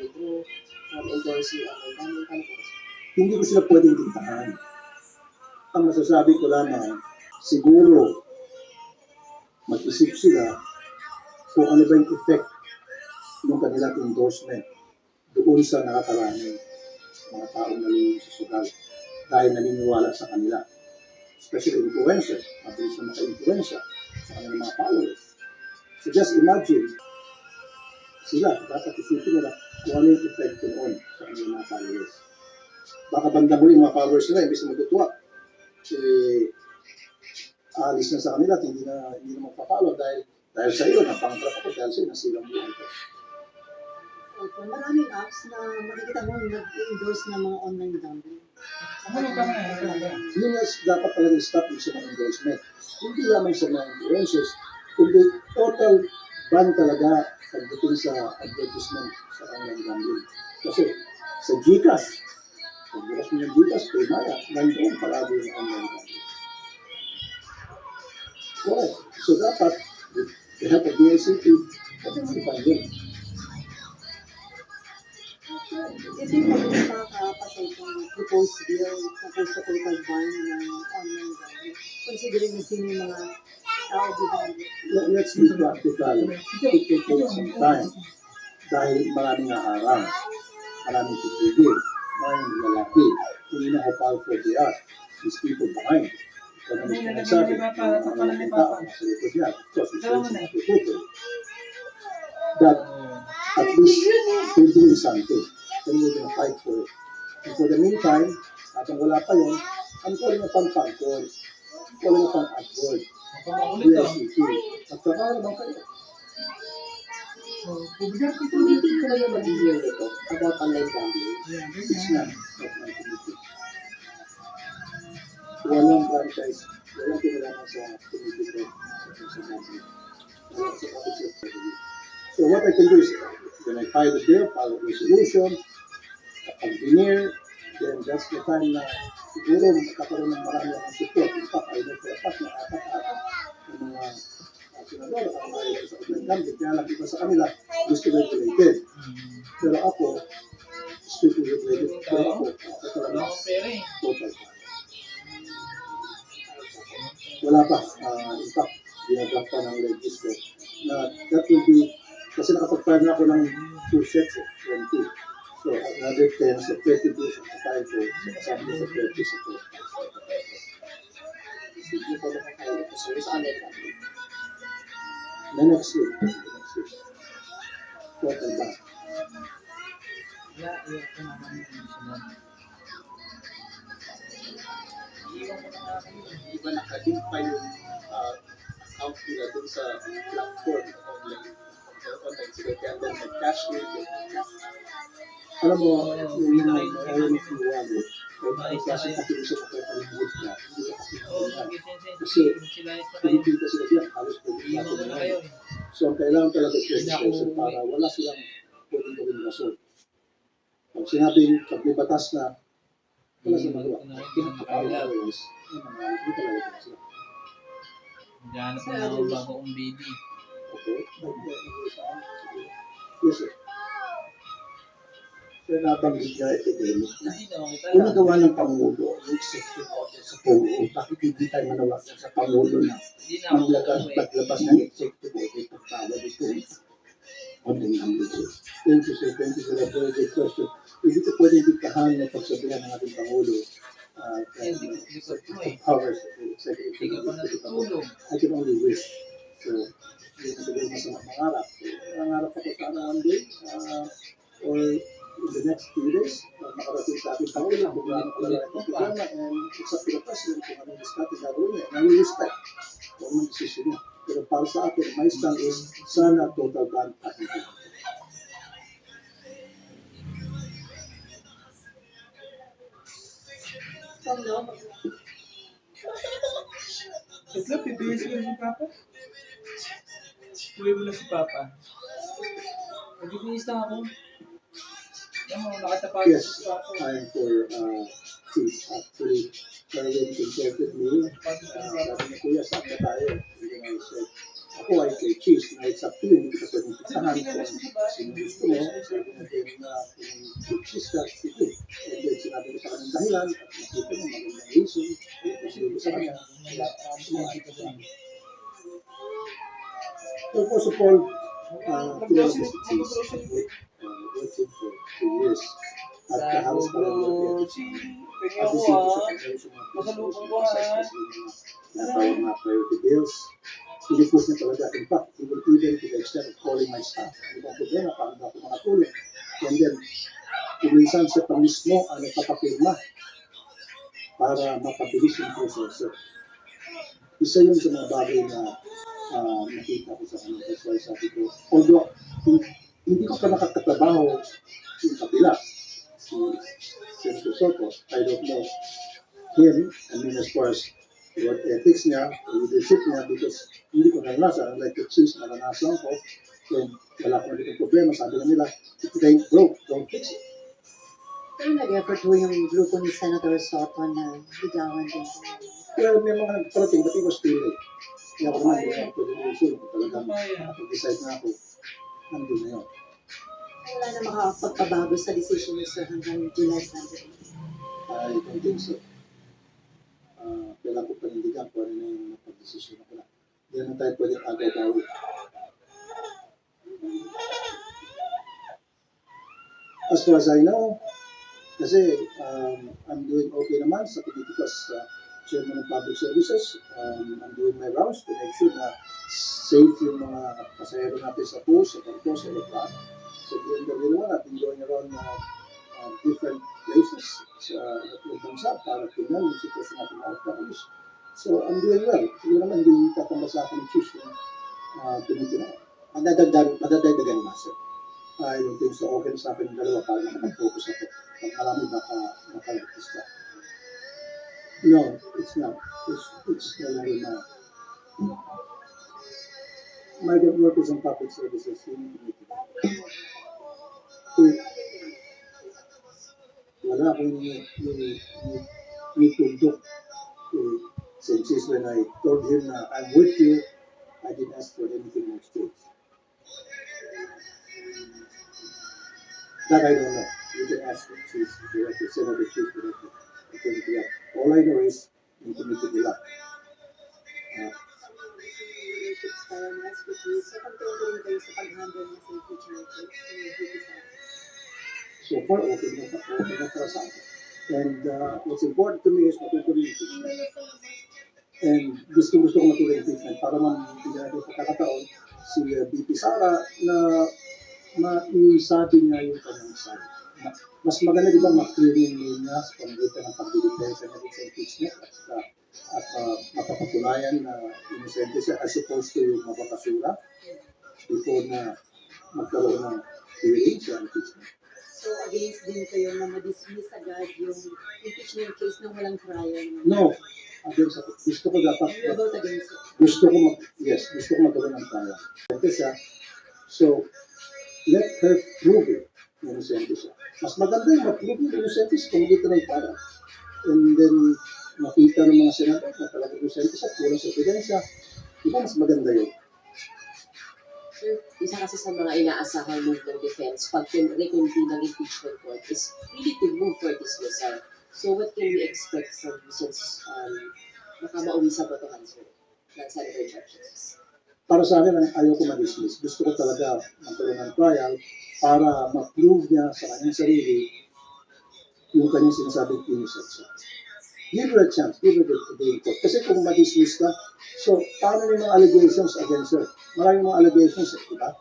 withdraw from endorsing Hindi ko sila pwedeng diktahan. Ang masasabi ko lamang, siguro mag-isip sila kung ano ba yung effect ng kanilang endorsement doon sa nakakarami mga taong nalilin sa sugal dahil naniniwala sa kanila. Especially influencers, mabilis na maka-influensya sa kanilang mga followers. So just imagine, sila, dapat isipin nila kung ano yung effect noon sa kanilang mga followers. Baka bandang huli mga followers nila, imbis na matutuwa, alis na sa kanila at hindi na magpa-follow dahil sa iyo, napangatrap ako, dahil sa iyo, nasilang buhay ko. Maraming apps na makikita mo nag-endorse ng mga online gambling. Yun nga dapat talaga stop yung sa mga endorsement. Hindi lamang sa mga influencers, kundi total ban talaga pagdating sa advertisement sa online gambling. Kasi sa GCash, kung bukas mo yung GCash, kay Maya, nandoon palagi yung online gambling. Correct. So dapat, they have a DICT, pwede mo i-find yun. Kasi kung makakapasay kung proposed bill tungkol sa total ban ng online gambling, considering na sino yung mga tao dito. Let's be practical. It will take some time. Dahil maraming naharang, maraming titigil, maraming lalaki. Kung yun ang how powerful they are, these people behind. Kung ano yung nagsabi, mga malaking tao, nasa likod niya. Of course, it's also not people. That at least they're doing something. Then we're going to fight for it. And for the meantime, habang wala pa yun, I'm calling upon PAGCOR. I'm calling upon AdWord. DICT. At saka naman kayo. Hindi ko kayo mag-hear nito about online gambling. It's not my committee. Walang franchise, walang kinalaman sa committee ko sa gambling. So what I can do is, when I file the bill, file a resolution, kapag binir, then that's the time na siguro magkakaroon ng marami akong support. In fact, I know for a fact na apat-apat ng mga senador ang ayaw sa online gambling. Kaya lang iba sa kanila, gusto regulated. Pero ako, strictly regulated. Pero ako talaga total. Wala pa. In fact, ginagawa pa ng legislature na that will be, kasi nakapag-file na ako ng 2 sets of 20. So, another 10 sa 30 days of the file ko, kasama ko sa 30 sa 30. Hindi ko nakakain ito sa online gambling. The next week. Total ba? Di ba nakading pa yung account nila dun sa platform online sila kaya then mag-cash in. Alam mo, yung mayroon ng wallet, kung kasi pakiusap ako sa palimuot niya, hindi ka pakiusap niya. Kasi pinipita sila diyan, halos pwede natin na. So, kailangan talaga registration para wala silang pwedeng gawin rason. Pag sinabing paglibatas na, wala silang magawa. Pinapakawin hindi talaga sila. Diyan po na ako bago kong baby. Okay. Yes, sir. So, nabanggit niya epidemic na. Kung nagawa ng Pangulo, yung executive order sa Pangulo, bakit hindi tayo manawagan sa Pangulo na maglabas ng executive order pagkala dito? Online gambling. Thank you, sir. Thank you for that very good question. Hindi ko pwedeng diktahan na pagsabihan ng ating Pangulo powers of the executive order. I can only wish. So, hindi na siguro masama mangarap. Mangarap ako sana one day, or in the next few days, makarating sa ating Pangulo, kung ano pala ang programa, and it's up to the President kung anong diskarte gagawin niya. And I will respect kung anong decision niya. Pero para sa akin, my stand is, sana total ban at hindi. Ito, pipihis ko si Papa. Uwi mo na si Papa. Pag-ibihis lang ako. Yes, I'm for cheese. Actually, when consulted me, sabi niya, Kuya, saan na tayo? And I said, ako ay kay cheese. Na it's up to you, hindi ka pwedeng pitahan kung sino gusto mo. Sabi niya, na kung she's got sige. And then sinabi ko sa kanyang dahilan at nakita niya magandang reason. Kasi ko sa kanya, kaya sumalit ko siya. So first of all, kilala ko si Cheese. Working for 2 years. At halos parang abisip ko sa kanya sa mga natawag na priority bills. Pinipus niya talaga. In fact, even to the extent of calling my staff. Ano bang problema? Paano ba ako makatulong? And then, kuminsan siya pa mismo ang nagpapapirma para mapabilis yung proseso. Isa yun sa mga bagay na nakita ko sa kanya. That's why sabi ko, although hindi ko pa nakakatrabaho yung kabila, si Senator Soto, I don't know him, I mean as far as what ethics niya, leadership niya, because hindi ko naranasan, like the cheese na naranasan ko, and wala ko na problema, sabi na nila, if it ain't broke, don't fix it. Pero nag-effort po yung grupo ni Senator Soto na ligawan din. Well, may mga nagparating, but it was too late. Kaya ako naman, hindi ako pwede usul, talagang nakapag-decide na ako, nandun na yun. Wala na makakapagpabago sa decision ni Sir hanggang July 7. I don't think so. Kailangan ko panindigan kung ano na yung napag-desisyon ako na. Hindi naman tayo pwede agaw-gawi. As far as I know, kasi I'm doing okay naman sa committee ko as chairman ng public services. I'm doing my rounds to make sure na safe yung mga pasahero natin sa bus, sa barko, sa aeroplano. So BMW naman, I've been going around different places sa bansa para tingnan yung sitwasyon natin mga OFWs. So I'm doing well. Siguro naman hindi tatambasa ako ng choose yung committee na. Madadagdagan na, sir. I don't think so. Okay sa akin yung dalawa para makapag-focus ako. Pag marami naka-distract. No, it's not. It's no longer mine. My work is on public services. Wala akong tundok. Since when I told him na I'm with you, I didn't ask for anything in exchange. That I don't know. You can ask the chief directly, Senator Chief directly. I can't do that. All I know is yung committee nila. Leadership style na SPP. So, pagtuloy rin kayo sa pag-handle ng safety charges. So far, okay na para sa akin. And what's important to me is matutuloy yung impeachment. And gusto ko matuloy yung impeachment para bigyan natin pagkakataon si BP Sara na maisabi niya yung kanyang sabi. Mas maganda di ba ma-clear yung name niya sa pamagitan ng pag-deliberate niya sa impeachment at mapapatunayan na inosente siya as opposed to yung mapapasura before na magkaroon ng hearing sa impeachment. So, against din kayo na ma-dismiss agad yung impeachment case na walang trial? No. Gusto ko dapat, You vote against it? gusto ko magkaroon ng trial. Ito siya, so, let her prove it, inosente siya. Mas maganda yung ma-prove yung inosente siya kung dito ng trial. And then, makita ng mga senador na talagang inosente siya, kulang sa ebidensya. Diba mas maganda yun? Sir, isa kasi sa mga inaasahang move ng defense pag reconvene ng impeachment court is really to move for dismissal. So what can we expect from you since makamauwi sa botohan, sir, ng Senator Judges? Para sa akin, ayaw ko ma-dismiss. Gusto ko talaga magkaroon ng trial para ma-prove niya sa kanyang sarili yung kanyang sinasabing innocent siya. Give her a chance, give her the day in court. Kasi kung ma-dismiss ka, so paano yung mga allegations against her? Maraming mga allegations, di ba?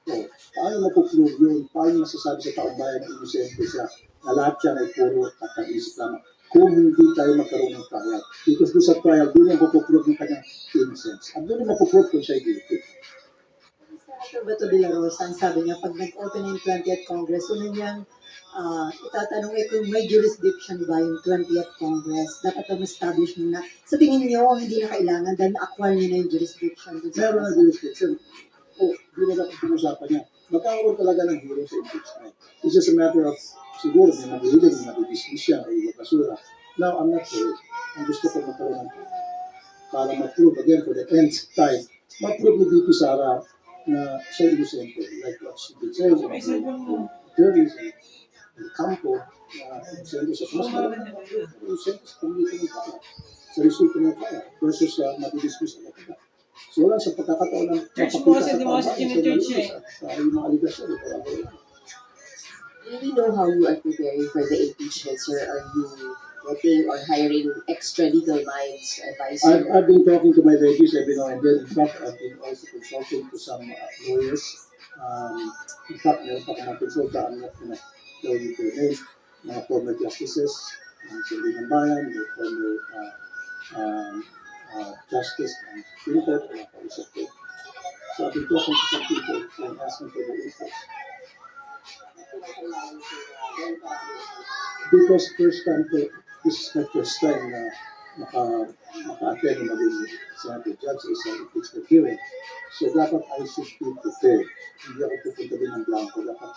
So, paano mapuprove yun? Paano masasabi sa taong bayan na innocent siya? Na lahat yan ay puro kataisip lamang. Kung hindi tayo magkaroon ng trial. Because doon sa trial, doon yung mapuprove ng kanyang innocence. At doon yung mapuprove kung siya guilty. Senator Bato de la Rosa, ang sabi niya, pag nag-open yung 20th Congress, una niyang itatanong kung may jurisdiction ba yung 20th Congress. Dapat ang establish mo na. Sa tingin niyo, hindi na kailangan dahil na-acquire niyo na yung jurisdiction. Meron na jurisdiction. Di na dapat pinag-usapan niya. Magkakaroon talaga ng hearing sa impeachment. It's just a matter of, siguro, may mag-hearing, mag-dismiss siya, o basura. Now, I'm not sure. Ang gusto ko magkaroon ng para ma-prove, again, for the nth time, ma-prove ni VP Sara na siya innocent, like what she did say. juries ng kampo na sendo sa mas malaki yung sendo sa komunito ng kaya sa resulta ng kaya versus matidiscuss ang kaya. So wala sa pagkakataon ng Church mo kasi, di mo kasi church niya eh. sa yung mga aligasyon ito lang wala. Do we know how you are preparing for the impeachment, sir? Are you getting or hiring extra legal minds to advise you? I've been talking to my ladies every now and then. In fact, I've been also consulting to some lawyers. In fact, meron pa akong konsulta, I'm not gonna tell you their names, mga former justices, Sindi ng Bayan, the former justice ng Supreme Court, mga kausap ko. So I've been talking to some people and asking for their inputs. Because first time ko, this is my first time na maka-attend na maging Senate judge is an impeachment hearing. So dapat I should be prepared. Hindi ako pupunta din ng blanco. Dapat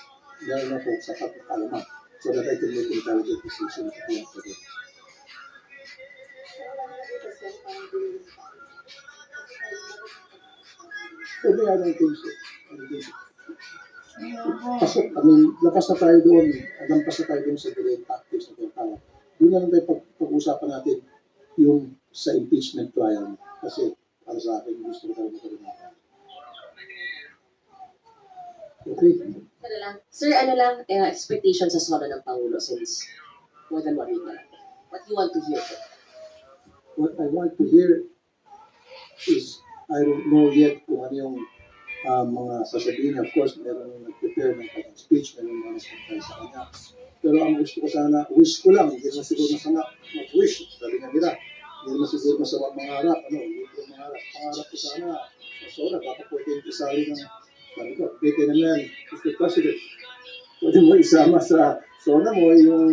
meron ako sapat na kalaman so that I can make intelligent decisions at the end of it. For me, I don't think so. I don't think so. Pasok, lakas na tayo doon, lampas na tayo doon sa delay tactics na tinatawag. Doon na lang tayo pag-uusapan natin yung sa impeachment trial. Kasi para sa akin, gusto ko tayo magkalimatan. Okay? Sir, ano lang, expectation sa solo ng Pangulo since more than 1 week na lang. What you want to hear? What I want to hear is, I don't know yet kung ano yung mga sasabihin. Of course, meron yung nag-prepare ng kanyang speech, meron mga nag-prepare sa kanya. Pero ang gusto ko sana, wish ko lang, hindi naman siguro masama mag-wish. Sabi nga nila, hindi naman siguro masama mangarap. Hindi ko mangarap. Pangarap ko sana, so baka pwede yung isali ng, sabi ko, bete naman, Mr. President, pwede mo isama sa zona mo yung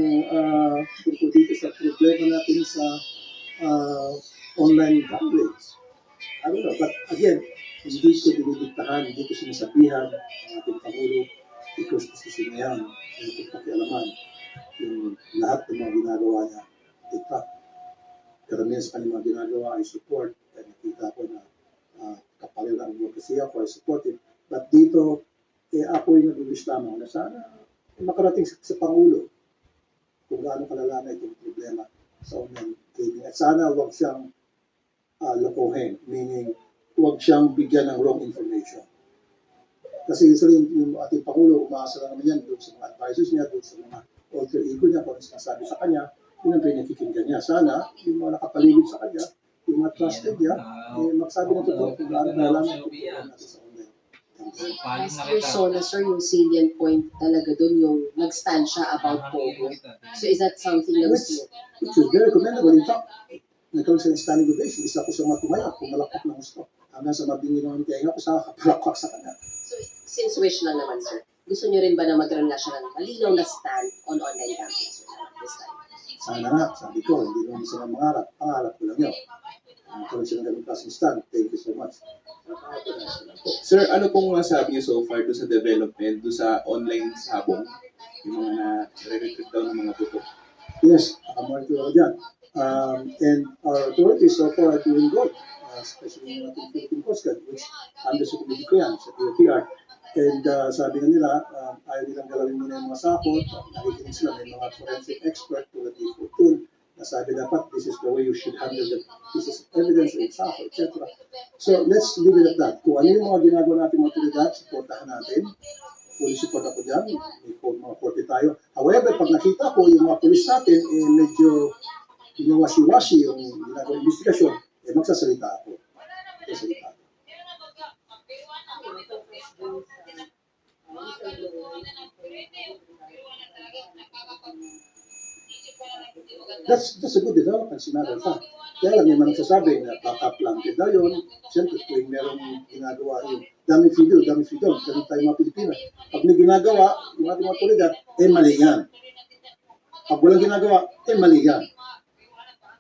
tungkol dito sa problema natin sa online gambling. I don't know, but again, hindi ko dinidiktahan, hindi ko sinasabihan ang ating Pangulo because gusto siya yan, yung pakialaman, yung lahat ng mga ginagawa niya. In fact, karamihan sa kanyang mga ginagawa ay support, kaya nakita ko na kapalit ang advocacy ako ay supportive. But dito, ako yung nag-wish lamang na sana makarating sa Pangulo kung gaano kalala na itong problema sa online gaming. At sana huwag siyang lokohin, meaning huwag siyang bigyan ng wrong information. Kasi usually yung ating Pangulo, umaasa lang naman yan doon sa mga advisors niya, doon sa mga alter ego niya, kung sinasabi sa kanya, yun ang pinakikinggan niya. Sana, yung mga nakapaligid sa kanya, yung mga trusted niya, magsabi ng totoo kung gaano nalaman kung natin sa online. As persona, sir, yung salient point talaga doon yung nag-stand siya about Pogo. So is that something na gusto niyo? Which is very commendable. In fact, nagkaroon siya ng standing ovation, isa ko siyang matumaya kung malakpak ng gusto. Hanggang sa mabingi naman kaya ko sa kapalakpak sa kanya. So since wish lang naman, sir, gusto niyo rin ba na magkaroon na siya ng malinaw na stand on online gambling, sir, this time? Sana nga, sabi ko, hindi naman sila mangarap. Pangarap ko lang yun. Nagkaroon siya ng ganung klaseng stand. Thank you so much. Sir, ano pong masabi niyo so far doon sa development, doon sa online sabong, yung mga na-recruit daw ng mga buto? Yes, monitor ako dyan. And our authorities so far are doing good, especially yung ating Philippine Coast Guard, which under sa committee ko yan, sa DOTR. And sabi nga nila, ayaw nilang galawin muna yung mga sakot, nakikinig sila, may mga forensic expert tulad ni Fortune, na sabi dapat, this is the way you should handle the pieces of evidence, and sakot, etc. So let's leave it at that. Kung ano yung mga ginagawa natin mga otoridad, supportahan natin. Fully support ako dyan, may mga 40 tayo. However, pag nakita ko yung mga police natin, medyo washi-washi yung ginagawa investigasyon, magsasalita ako. Magsasalita ako. That's a good development, as a matter of fact. Kaya lang, may mga nagsasabi na backup planted daw yun. Siyempre, kung merong ginagawa yung dami video, ganun tayo mga Pilipino. Pag may ginagawa, yung ating mga otoridad, mali yan. Pag walang ginagawa, mali yan.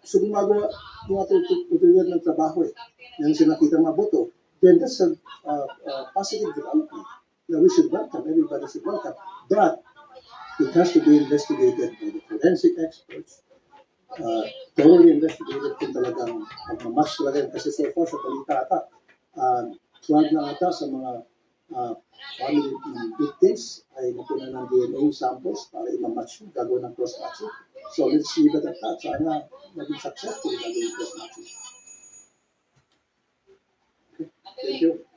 So, gumagawa yung ating otoridad ng trabaho yan sila nakita mga boto, then that's a positive development. Now, we should welcome, everybody should welcome. But, it has to be investigated by the forensic experts, thoroughly investigated kung talagang magmamatch talaga yun. Kasi so far sa balita ata, swag na ata sa mga family ng victims ay nakuha ng DNA samples para i-match yung gagawin ng cross-matching. So let's leave it at that. Sana maging successful yung gagawin cross-matching. Okay. Thank you.